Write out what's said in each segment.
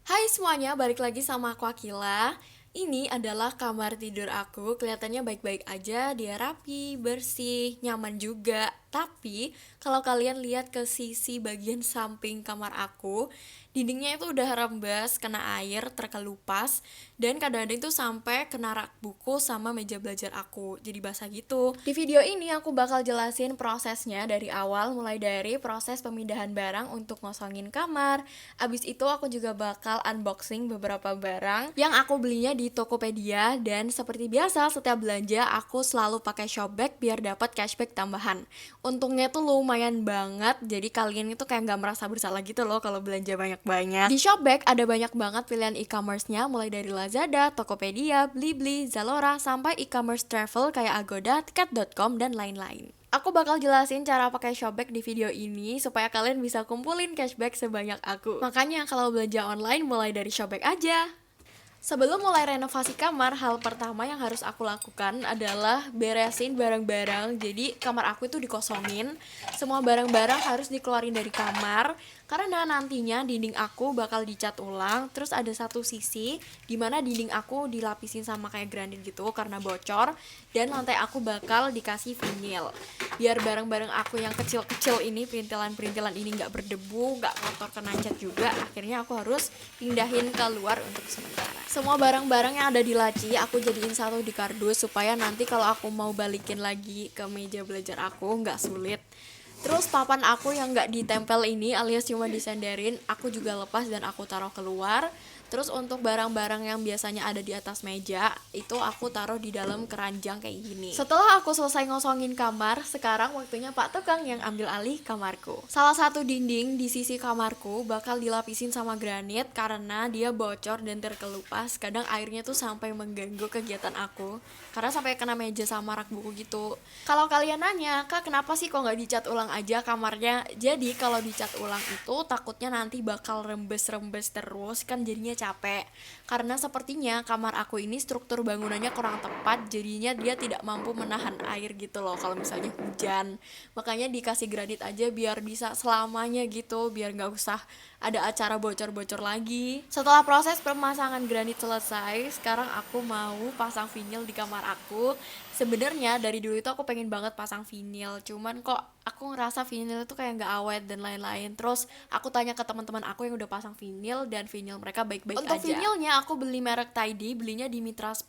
Hai semuanya, balik lagi sama aku Akila. Ini adalah kamar tidur aku, kelihatannya baik-baik aja, dia rapi, bersih, nyaman juga. Tapi kalau kalian lihat ke sisi bagian samping kamar aku, dindingnya itu udah rembes, kena air, terkelupas, dan kadang-kadang itu sampai kena rak buku sama meja belajar aku, jadi basah gitu. Di video ini aku bakal jelasin prosesnya dari awal, mulai dari proses pemindahan barang untuk ngosongin kamar. Abis itu aku juga bakal unboxing beberapa barang yang aku belinya di Tokopedia, dan seperti biasa setiap belanja aku selalu pakai Shopback biar dapat cashback tambahan. Untungnya tuh lumayan banget, jadi kalian itu kayak nggak merasa bersalah gitu loh kalau belanja banyak-banyak. Di Shopback ada banyak banget pilihan e-commerce-nya, mulai dari Lazada, Tokopedia, Blibli, Zalora, sampai e-commerce travel kayak Agoda, Tiket.com, dan lain-lain. Aku bakal jelasin cara pakai Shopback di video ini supaya kalian bisa kumpulin cashback sebanyak aku. Makanya kalau belanja online mulai dari Shopback aja. Sebelum mulai renovasi kamar, hal pertama yang harus aku lakukan adalah beresin barang-barang. Jadi kamar aku itu dikosongin, semua barang-barang harus dikeluarin dari kamar, karena nantinya dinding aku bakal dicat ulang. Terus ada satu sisi dimana dinding aku dilapisin sama kayak granit gitu karena bocor, dan lantai aku bakal dikasih vinil. Biar barang-barang aku yang kecil-kecil ini, perintilan-perintilan ini nggak berdebu, nggak kotor kena cat juga, akhirnya aku harus pindahin keluar untuk sementara. Semua barang-barang yang ada di laci aku jadiin satu di kardus supaya nanti kalau aku mau balikin lagi ke meja belajar aku nggak sulit. Terus papan aku yang nggak ditempel ini alias cuma disenderin, aku juga lepas dan aku taruh keluar. Terus untuk barang-barang yang biasanya ada di atas meja, itu aku taruh di dalam keranjang kayak gini. Setelah aku selesai ngosongin kamar, sekarang waktunya Pak Tukang yang ambil alih kamarku. Salah satu dinding di sisi kamarku bakal dilapisin sama granit karena dia bocor dan terkelupas. Kadang airnya tuh sampai mengganggu kegiatan aku, karena sampai kena meja sama rak buku gitu. Kalau kalian nanya, Kak kenapa sih kok nggak dicat ulang aja kamarnya? Jadi kalau dicat ulang itu takutnya nanti bakal rembes-rembes terus, kan jadinya capek. Karena sepertinya kamar aku ini struktur bangunannya kurang tepat, jadinya dia tidak mampu menahan air gitu loh kalau misalnya hujan. Makanya dikasih granit aja biar bisa selamanya gitu, biar nggak usah ada acara bocor-bocor lagi. Setelah proses pemasangan granit selesai, sekarang aku mau pasang vinil di kamar aku. Sebenarnya dari dulu itu aku pengen banget pasang vinil, cuman kok aku ngerasa vinil itu kayak nggak awet dan lain-lain. Terus aku tanya ke teman-teman aku yang udah pasang vinil, dan vinil mereka baik-baik aja. Untuk vinilnya aku beli merek Tidy, belinya di Mitra 10,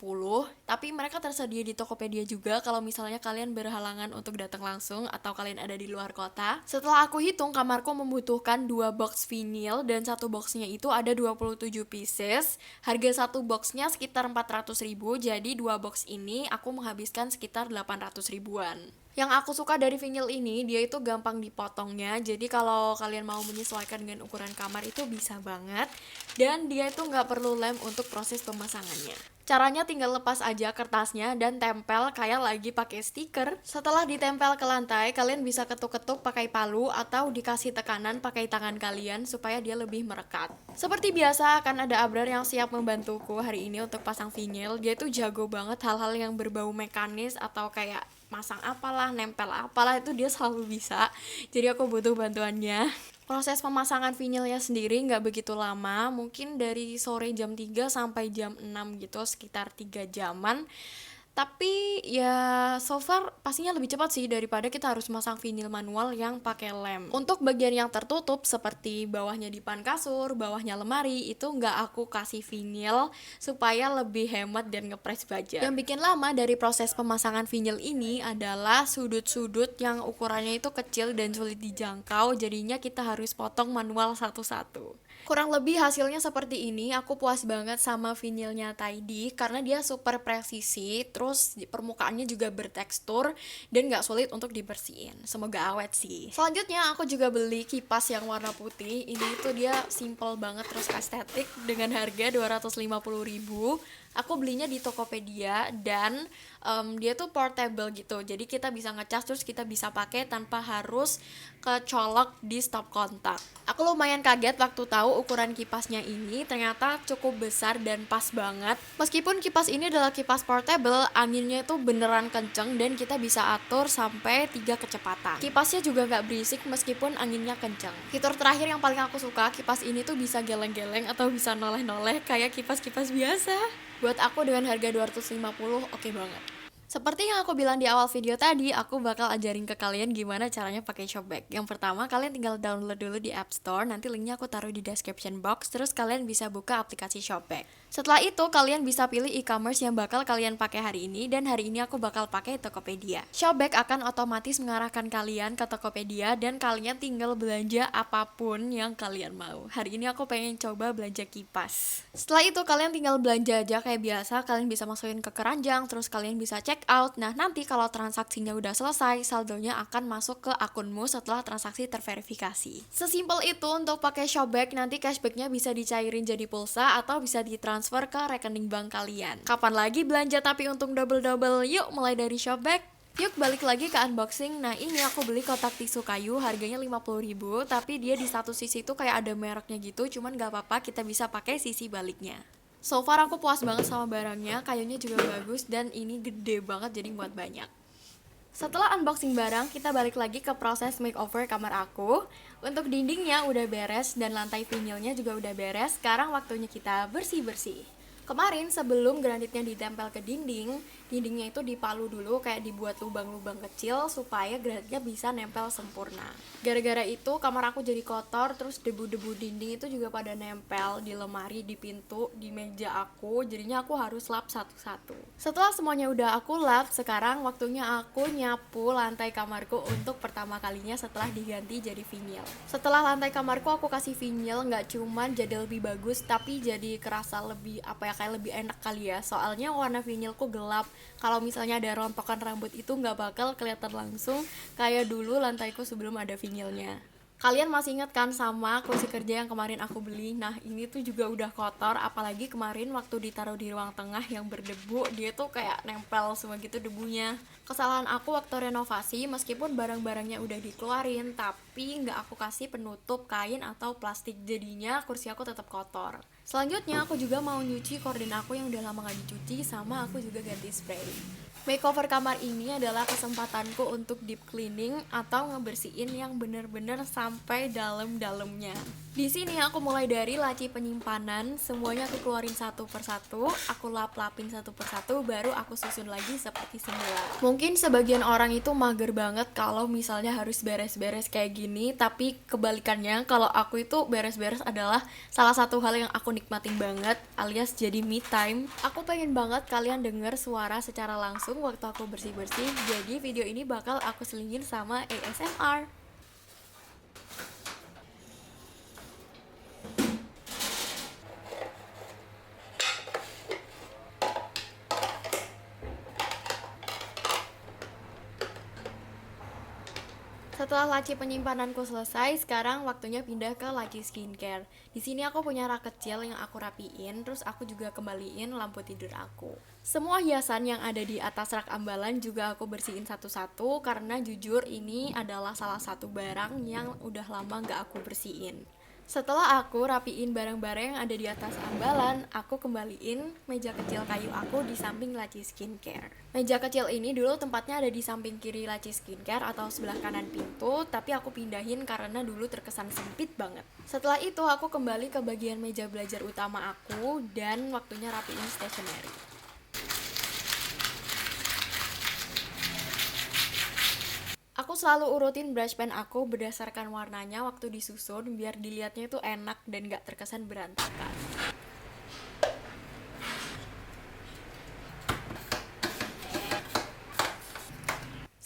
tapi mereka tersedia di Tokopedia juga kalau misalnya kalian berhalangan untuk datang langsung atau kalian ada di luar kota. Setelah aku hitung, kamarku membutuhkan 2 box vinil dan satu boxnya itu ada 27 pieces. Harga satu boxnya sekitar 400.000, jadi 2 box ini aku menghabiskan sekitar 800 ribuan. Yang aku suka dari vinil ini, dia itu gampang dipotongnya, jadi kalau kalian mau menyesuaikan dengan ukuran kamar itu bisa banget. Dan dia itu nggak perlu lem untuk proses pemasangannya. Caranya tinggal lepas aja kertasnya dan tempel kayak lagi pakai stiker. Setelah ditempel ke lantai, kalian bisa ketuk-ketuk pakai palu atau dikasih tekanan pakai tangan kalian supaya dia lebih merekat. Seperti biasa akan ada Abrar yang siap membantuku hari ini untuk pasang vinil. Dia tuh jago banget hal-hal yang berbau mekanis atau kayak masang apalah, nempel apalah, itu dia selalu bisa. Jadi aku butuh bantuannya. Proses pemasangan vinilnya sendiri nggak begitu lama, mungkin dari sore jam 3 sampai jam 6 gitu, sekitar 3 jaman. Tapi ya so far pastinya lebih cepat sih daripada kita harus masang vinil manual yang pakai lem. Untuk bagian yang tertutup seperti bawahnya dipan kasur, bawahnya lemari, itu nggak aku kasih vinil supaya lebih hemat dan ngepres baja. Yang bikin lama dari proses pemasangan vinil ini adalah sudut-sudut yang ukurannya itu kecil dan sulit dijangkau, jadinya kita harus potong manual satu-satu. Kurang lebih hasilnya seperti ini. Aku puas banget sama vinilnya Tidy karena dia super presisi, terus permukaannya juga bertekstur dan gak sulit untuk dibersihin. Semoga awet sih. Selanjutnya aku juga beli kipas yang warna putih. Ini tuh dia simple banget terus estetik dengan harga 250.000. Aku belinya di Tokopedia dan dia tuh portable gitu. Jadi kita bisa ngecas terus kita bisa pakai tanpa harus kecolok di stop kontak. Aku lumayan kaget waktu tahu ukuran kipasnya ini ternyata cukup besar dan pas banget. Meskipun kipas ini adalah kipas portable, anginnya itu beneran kenceng dan kita bisa atur sampai 3 kecepatan. Kipasnya juga gak berisik meskipun anginnya kenceng. Fitur terakhir yang paling aku suka, kipas ini tuh bisa geleng-geleng atau bisa noleh-noleh kayak kipas-kipas biasa. Buat aku dengan harga 250 oke banget. Seperti yang aku bilang di awal video tadi, aku bakal ajarin ke kalian gimana caranya pakai Shopback. Yang pertama, kalian tinggal download dulu di App Store, nanti linknya aku taruh di description box, terus kalian bisa buka aplikasi Shopback. Setelah itu, kalian bisa pilih e-commerce yang bakal kalian pakai hari ini, dan hari ini aku bakal pakai Tokopedia. Shopback akan otomatis mengarahkan kalian ke Tokopedia, dan kalian tinggal belanja apapun yang kalian mau. Hari ini aku pengen coba belanja kipas. Setelah itu, kalian tinggal belanja aja kayak biasa, kalian bisa masukin ke keranjang, terus kalian bisa check out. Nah, nanti kalau transaksinya udah selesai, saldonya akan masuk ke akunmu setelah transaksi terverifikasi. Sesimpel itu untuk pakai Shopback, nanti cashbacknya bisa dicairin jadi pulsa atau bisa ditransfer ke rekening bank kalian. Kapan lagi belanja tapi untung double-double? Yuk, mulai dari Shopback. Yuk balik lagi ke unboxing. Nah ini aku beli kotak tisu kayu, harganya 50.000, tapi dia di satu sisi tuh kayak ada mereknya gitu, cuman gak apa-apa, kita bisa pakai sisi baliknya. So far aku puas banget sama barangnya, kayunya juga bagus dan ini gede banget jadi muat banyak. Setelah unboxing barang, kita balik lagi ke proses makeover kamar aku. Untuk dindingnya udah beres dan lantai vinilnya juga udah beres, sekarang waktunya kita bersih-bersih. Kemarin sebelum granitnya ditempel ke dindingnya itu dipalu dulu, kayak dibuat lubang-lubang kecil supaya granitnya bisa nempel sempurna. Gara-gara itu kamar aku jadi kotor, terus debu-debu dinding itu juga pada nempel di lemari, di pintu, di meja aku, jadinya aku harus lap satu-satu. Setelah semuanya udah aku lap, sekarang waktunya aku nyapu lantai kamarku untuk pertama kalinya setelah diganti jadi vinyl. Setelah lantai kamarku aku kasih vinyl, nggak cuman jadi lebih bagus, tapi jadi kerasa lebih kayak lebih enak kali ya, soalnya warna vinilku gelap. Kalau misalnya ada rontokan rambut itu nggak bakal kelihatan langsung kayak dulu lantaiku sebelum ada vinilnya. Kalian masih ingat kan sama kursi kerja yang kemarin aku beli? Nah ini tuh juga udah kotor, apalagi kemarin waktu ditaruh di ruang tengah yang berdebu, dia tuh kayak nempel semua gitu debunya. Kesalahan aku waktu renovasi, meskipun barang-barangnya udah dikeluarin, tapi nggak aku kasih penutup kain atau plastik, jadinya kursi aku tetap kotor. Selanjutnya aku juga mau nyuci korden aku yang udah lama gak dicuci, sama aku juga ganti spray. Makeover kamar ini adalah kesempatanku untuk deep cleaning atau ngebersihin yang bener-bener sampai dalam-dalamnya. Di sini aku mulai dari laci penyimpanan, semuanya aku keluarin satu persatu, aku lap-lapin satu persatu, baru aku susun lagi seperti semula. Mungkin sebagian orang itu mager banget kalau misalnya harus beres-beres kayak gini, tapi kebalikannya, kalau aku itu beres-beres adalah salah satu hal yang aku nikmatin banget, alias jadi me time. Aku pengen banget kalian denger suara secara langsung waktu aku bersih-bersih, jadi video ini bakal aku selingin sama ASMR. Setelah laci penyimpananku selesai, sekarang waktunya pindah ke laci skincare. Di sini aku punya rak kecil yang aku rapiin, terus aku juga kembaliin lampu tidur aku. Semua hiasan yang ada di atas rak ambalan juga aku bersihin satu-satu, karena jujur ini adalah salah satu barang yang udah lama gak aku bersihin. Setelah aku rapiin barang-barang yang ada di atas ambalan, aku kembaliin meja kecil kayu aku di samping laci skincare. Meja kecil ini dulu tempatnya ada di samping kiri laci skincare atau sebelah kanan pintu, tapi aku pindahin karena dulu terkesan sempit banget. Setelah itu aku kembali ke bagian meja belajar utama aku dan waktunya rapiin stationery. Aku selalu urutin brush pen aku berdasarkan warnanya waktu disusun biar dilihatnya itu enak dan gak terkesan berantakan.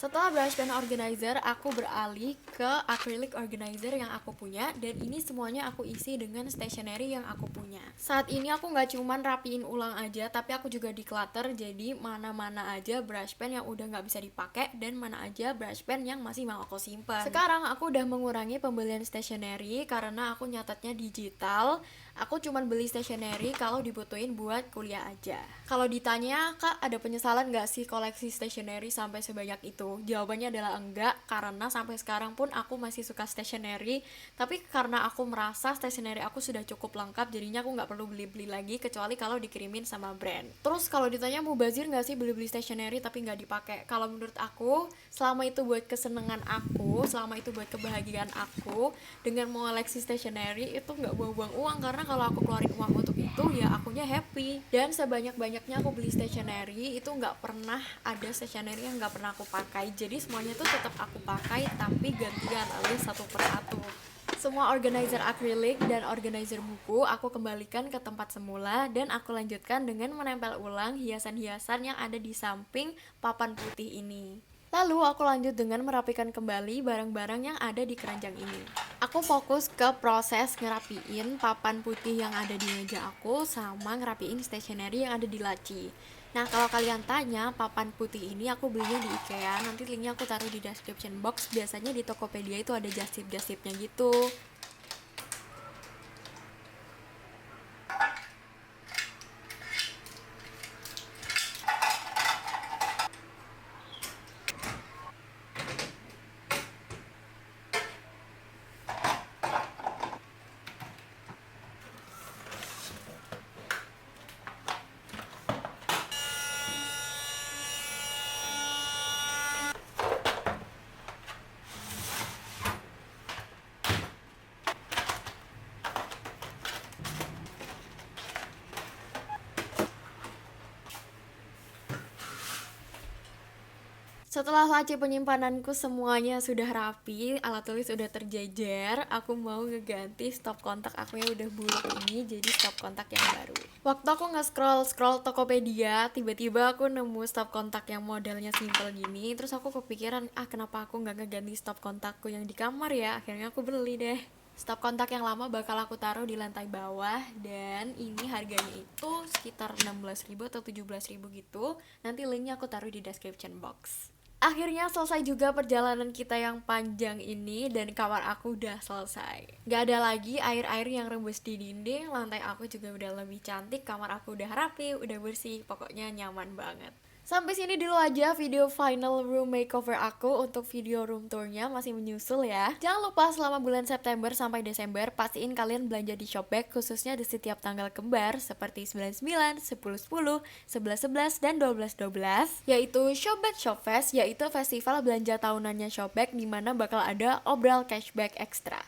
Setelah brush pen organizer, aku beralih ke acrylic organizer yang aku punya, dan ini semuanya aku isi dengan stationery yang aku punya. Saat ini aku nggak cuman rapiin ulang aja, tapi aku juga declutter, jadi mana-mana aja brush pen yang udah nggak bisa dipakai dan mana aja brush pen yang masih mau aku simpan. Sekarang aku udah mengurangi pembelian stationery karena aku nyatetnya digital. Aku cuman beli stationery kalau dibutuhin buat kuliah aja. Kalau ditanya, Kak, ada penyesalan nggak sih koleksi stationery sampai sebanyak itu? Jawabannya adalah enggak, karena sampai sekarang pun aku masih suka stationery. Tapi karena aku merasa stationery aku sudah cukup lengkap, jadinya aku nggak perlu beli-beli lagi, kecuali kalau dikirimin sama brand. Terus kalau ditanya mau bazir nggak sih beli-beli stationery tapi nggak dipakai? Kalau menurut aku, selama itu buat kesenangan aku, selama itu buat kebahagiaan aku, dengan mengoleksi stationery itu nggak buang-buang uang, karena kalau aku keluarin uang untuk itu ya akunya happy. Dan sebanyak-banyaknya aku beli stationery itu nggak pernah ada stationery yang nggak pernah aku pakai, jadi semuanya tuh tetap aku pakai tapi gantian alias satu persatu. Semua organizer akrilik dan organizer buku aku kembalikan ke tempat semula dan aku lanjutkan dengan menempel ulang hiasan-hiasan yang ada di samping papan putih ini. Lalu aku lanjut dengan merapikan kembali barang-barang yang ada di keranjang ini. Aku fokus ke proses ngerapiin papan putih yang ada di meja aku sama ngerapiin stationery yang ada di laci. Nah, kalau kalian tanya, papan putih ini aku belinya di IKEA. Nanti linknya aku taruh di description box. Biasanya di Tokopedia itu ada jasip-jasipnya gitu. Setelah laci penyimpananku semuanya sudah rapi, alat tulis sudah terjejer, aku mau ngeganti stop kontak aku yang udah buluk ini jadi stop kontak yang baru. Waktu aku nge-scroll Tokopedia, tiba-tiba aku nemu stop kontak yang modelnya simple gini, terus aku kepikiran, kenapa aku nggak ngeganti stop kontakku yang di kamar ya? Akhirnya aku beli deh. Stop kontak yang lama bakal aku taruh di lantai bawah, dan ini harganya itu sekitar 16.000 atau 17.000 gitu. Nanti linknya aku taruh di description box. Akhirnya selesai juga perjalanan kita yang panjang ini, dan kamar aku udah selesai. Gak ada lagi air-air yang rembes di dinding, lantai aku juga udah lebih cantik, kamar aku udah rapi, udah bersih, pokoknya nyaman banget. Sampai sini dulu aja video final room makeover aku. Untuk video room tournya masih menyusul ya. Jangan lupa selama bulan September sampai Desember pastiin kalian belanja di Shopback, khususnya di setiap tanggal kembar seperti 99, 10-10, 11-11, dan 12-12, yaitu Shopback Shopfest, yaitu festival belanja tahunannya Shopback dimana bakal ada obral cashback ekstra.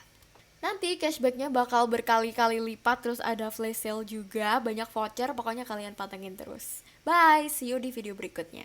Nanti cashbacknya bakal berkali-kali lipat, terus ada flash sale juga, banyak voucher, pokoknya kalian pantengin terus. Bye, see you di video berikutnya.